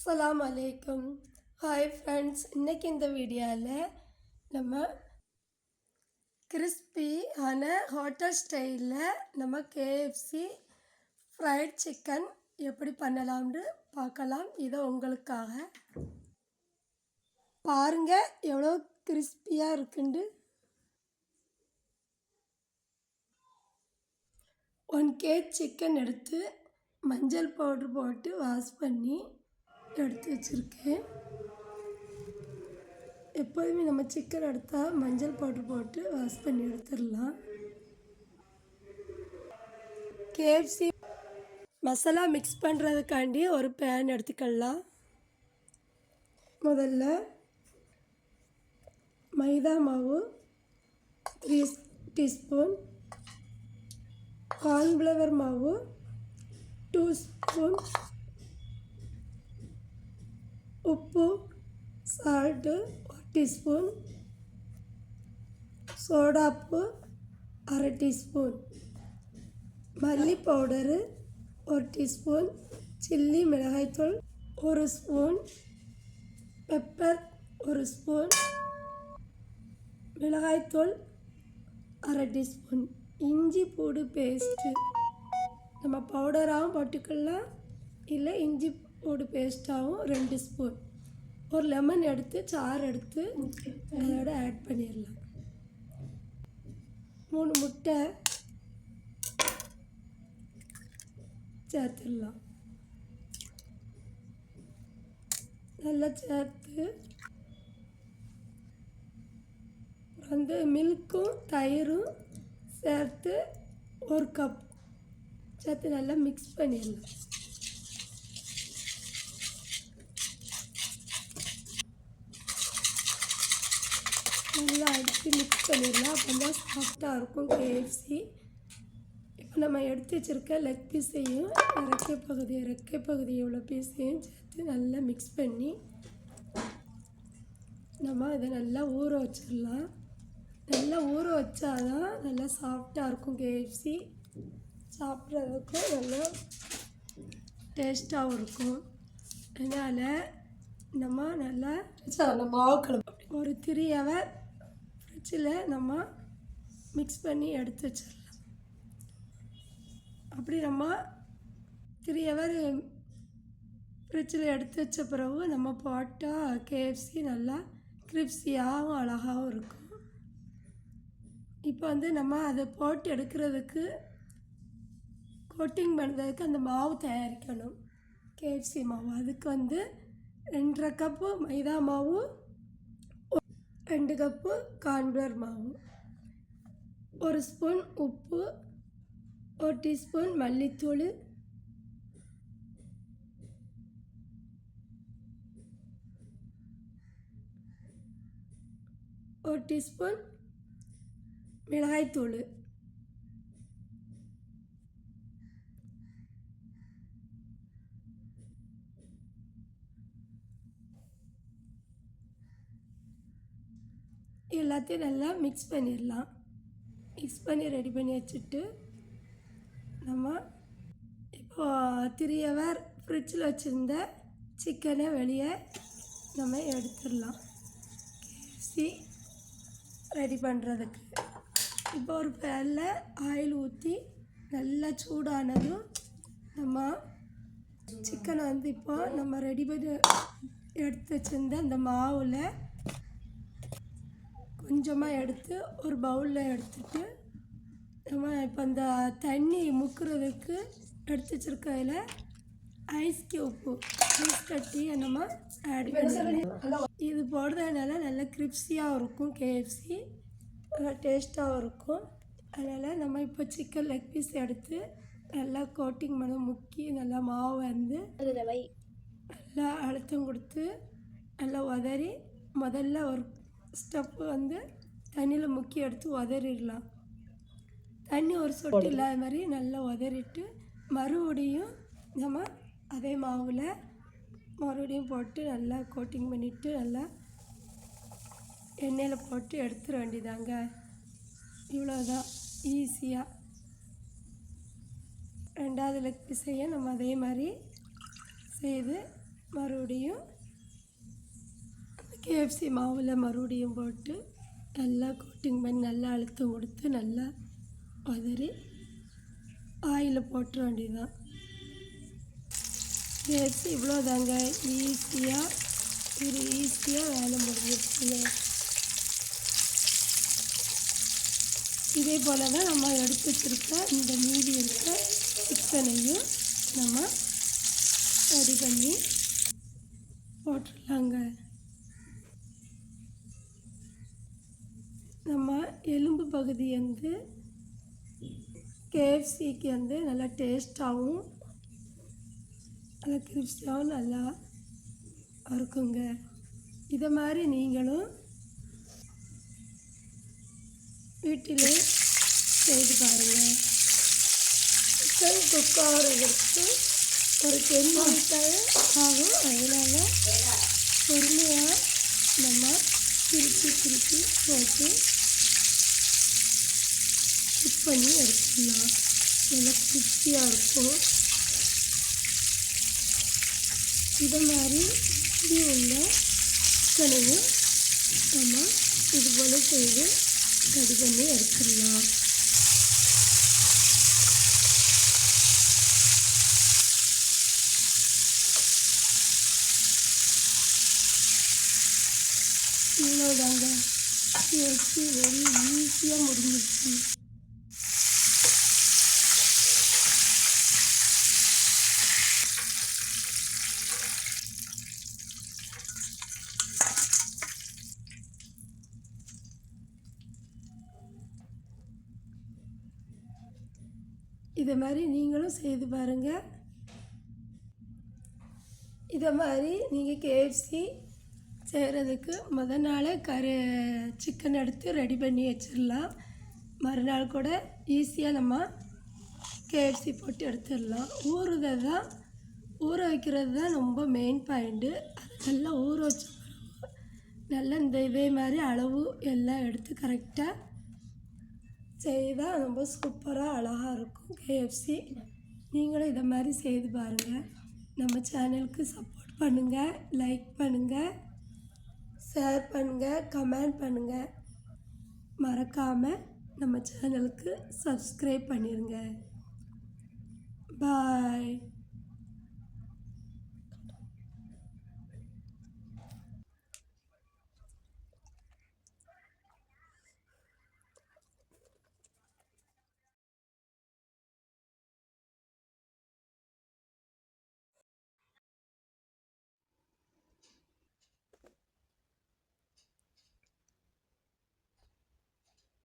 அஸ்ஸலாமு அலைக்கும். Hi friends, இன்றைக்கி இந்த வீடியோவில் நம்ம கிறிஸ்பி ஆன ஹோட்டல் ஸ்டைலில் நம்ம கேஎஃப்சி ஃப்ரைட் சிக்கன் எப்படி பண்ணலாம்னு பார்க்கலாம். இதை உங்களுக்காக பாருங்கள் எவ்வளோ கிறிஸ்பியாக இருக்குண்டு. 1 kg சிக்கன் எடுத்து மஞ்சள் பவுட்ரு போட்டு வாஷ் பண்ணி எடுத்து வச்சுருக்கேன். எப்போதுமே நம்ம சிக்கன் எடுத்தால் மஞ்சள் பவுட்ரு போட்டு வாஷ் பண்ணி எடுத்துடலாம். கேஎஃப்சி மசாலா மிக்ஸ் பண்ணுறதுக்காண்டி ஒரு பேன் எடுத்துக்கலாம். முதல்ல மைதா மாவு 3 டீஸ்பூன், கார்ன்ஃப்ளவர் மாவு 2 ஸ்பூன், உப்பு சால்ட்டு 1 டீஸ்பூன், சோடாப்பு 1/2 டீஸ்பூன், மல்லி பவுடரு 1 டீஸ்பூன், சில்லி மிளகாய்த்தூள் 1 ஸ்பூன், பெப்பர் 1 ஸ்பூன், மிளகாய்த்தூள் 1/2 டீஸ்பூன், இஞ்சி பூடு பேஸ்ட்டு நம்ம பவுடராகவும் போட்டுக்கலாம், இல்லை இஞ்சி பூடு பேஸ்ட்டாகவும் 2 ஸ்பூன். ஒரு லெமன் எடுத்து சாறு எடுத்து அதோட ஆட் பண்ணிடலாம். 3 முட்டை சேர்த்துடலாம். நல்லா சேர்த்து வந்து மில்க்கும் தயிரும் சேர்த்து 1 கப் சேர்த்து நல்லா மிக்ஸ் பண்ணிடலாம். நல்லா அடித்து மிக்ஸ் பண்ணிடலாம். அப்போ தான் சாஃப்டாக இருக்கும் கேஎஃப்சி. இப்போ நம்ம எடுத்து வச்சுருக்க லெக் பீஸையும் ரெக்கை பகுதி இவ்வளோ பீஸையும் சேர்த்து நல்லா மிக்ஸ் பண்ணி நம்ம இதை நல்லா ஊற வச்சிடலாம். நல்லா ஊற வச்சாதான் நல்லா சாஃப்டாக இருக்கும் கேஎஃப்சி. சாப்பிட்றதுக்கும் நல்லா டேஸ்ட்டாகவும் இருக்கும். அதனால் நம்ம நல்லா மாவு கலப்பு ஒரு 3 ஹவர் ஃப்ரிட்ஜில் நம்ம மிக்ஸ் பண்ணி எடுத்து வச்சிடலாம். அப்படி நம்ம 3 ஹவர் ஃப்ரிட்ஜில் எடுத்து வச்ச பிறகு நம்ம போட்டால் கேஎஃப்சி நல்லா கிரிப்ஸியாகவும் அழகாகவும் இருக்கும். இப்போ வந்து நம்ம அதை போட்டு எடுக்கிறதுக்கு கோட்டிங் பண்ணுறதுக்கு அந்த மாவு தயாரிக்கணும். கேஎஃப்சி மாவு அதுக்கு வந்து 2.5 கப்பு மைதா மாவு, 2 கப்பு கார்ன்ஃப்ளவர் மாவு, 1 ஸ்பூன் உப்பு, 1 டீஸ்பூன் மல்லித்தூள், 1 டீஸ்பூன் மிளகாய்த்தூள், எல்லாத்தையும் நல்லா மிக்ஸ் பண்ணிடலாம். மிக்ஸ் பண்ணி ரெடி பண்ணி வச்சுட்டு நம்ம இப்போ 3 ஹவர் ஃப்ரிட்ஜில் வச்சுருந்த சிக்கனை வெளியே நம்ம எடுத்துடலாம் கேஎஃப்சி ரெடி பண்ணுறதுக்கு. இப்போ ஒரு பேனில் ஆயில் ஊற்றி நல்லா சூடானதும் நம்ம சிக்கனை வந்து இப்போ நம்ம ரெடி பண்ணி எடுத்து வச்சுருந்த அந்த மாவில் கொஞ்சமாக எடுத்து ஒரு பவுலில் எடுத்துட்டு நம்ம இப்போ அந்த தண்ணி முக்கிறதுக்கு எடுத்து வச்சுருக்கையில் ஐஸ் கட்டியை நம்ம ஆட் பண்ணிடலாம். இது போடுறதுனால நல்லா கிரிப்ஸியாகவும் இருக்கும் கேஎஃப்சி, நல்லா டேஸ்ட்டாகவும் இருக்கும். அதனால் நம்ம இப்போ சிக்கன் லெக் பீஸ் எடுத்து நல்லா கோட்டிங் பண்ண முக்கி நல்லா மாவு வந்து நல்லா அழுத்தம் கொடுத்து நல்லா உதறி முதல்ல ஒரு ஸ்டெப்பு வந்து தண்ணியில் முக்கி எடுத்து உதறிடலாம். தண்ணி ஒரு சொட்டு இல்லாத மாதிரி நல்லா உதறிட்டு மறுபடியும் நம்ம அதே மாவில் மறுபடியும் போட்டு நல்லா கோட்டிங் பண்ணிவிட்டு நல்லா எண்ணெயில் போட்டு எடுத்துட வேண்டியதாங்க. இவ்வளோதான் ஈஸியாக. ரெண்டாவது லெக் பீஸையும் நம்ம அதே மாதிரி செய்து மறுபடியும் கேஎஃப்சி மாவில் மறுபடியும் போட்டு நல்லா கோட்டிங் பண்ணி நல்லா அழுத்தம் கொடுத்து நல்லா உதறி ஆயிலில் போட்டுற வேண்டியதுதான். கேஎஃப்சி இவ்வளோதாங்க, ஈஸியாக வேலை முடிஞ்சிருச்சுங்க. இதே போல் தான் நம்ம எடுத்து வச்சுருக்க இந்த மீதி இருக்க சிக்கனையும் நம்ம ரெடி பண்ணி போட்டுடலாங்க. நம்ம எலும்பு பகுதி வந்து கேஎஃப்சிக்கு வந்து நல்லா டேஸ்ட்டாகவும் நல்லா கிரிப்ஸியாகவும் நல்லா இருக்குங்க. இதை மாதிரி நீங்களும் வீட்டிலே செய்து பாருங்கள். சிக்கன் குக் ஆகிறதுக்கு ஒரு 10 மினிட்ஸ் ஆகும். அதனால் பொறுமையாக நம்ம திருப்பி போட்டு குக் பண்ணி எடுத்துக்கலாம். நல்லா கிரிஸ்பியாக இருக்கும். இதை மாதிரி மீதி உள்ள சிக்கனையும் நம்ம இது போல் செய்து ரெடி பண்ணி எடுத்துடலாம். இவ்வளோதாங்க, கேஎஃப்சி வெரி ஈஸியாக முடிஞ்சிடுச்சு. இதை மாதிரி நீங்களும் செய்து பாருங்கள். இதை மாதிரி நீங்கள் கேஎஃப்சி செய்கிறதுக்கு முதல் நாளே சிக்கன் எடுத்து ரெடி பண்ணி வச்சிடலாம். மறுநாள் கூட ஈஸியாக நம்ம கேஎஃப்சி போட்டு எடுத்துடலாம். ஊற வைக்கிறது தான் ரொம்ப மெயின் பாயிண்ட்டு. அது நல்லா ஊற வச்ச பிறகு நல்லா இதே மாதிரி அளவு எல்லாம் எடுத்து கரெக்டாக செய்தால் ரொம்ப சூப்பராக அழகாக இருக்கும் கேஎஃப்சி. நீங்களும் இதை மாதிரி செய்து பாருங்கள். நம்ம சேனலுக்கு சப்போர்ட் பண்ணுங்கள், லைக் பண்ணுங்கள், ஷேர் பண்ணுங்கள், கமெண்ட் பண்ணுங்கள். மறக்காமல் நம்ம சேனலுக்கு சப்ஸ்கிரைப் பண்ணிடுங்க. பாய்.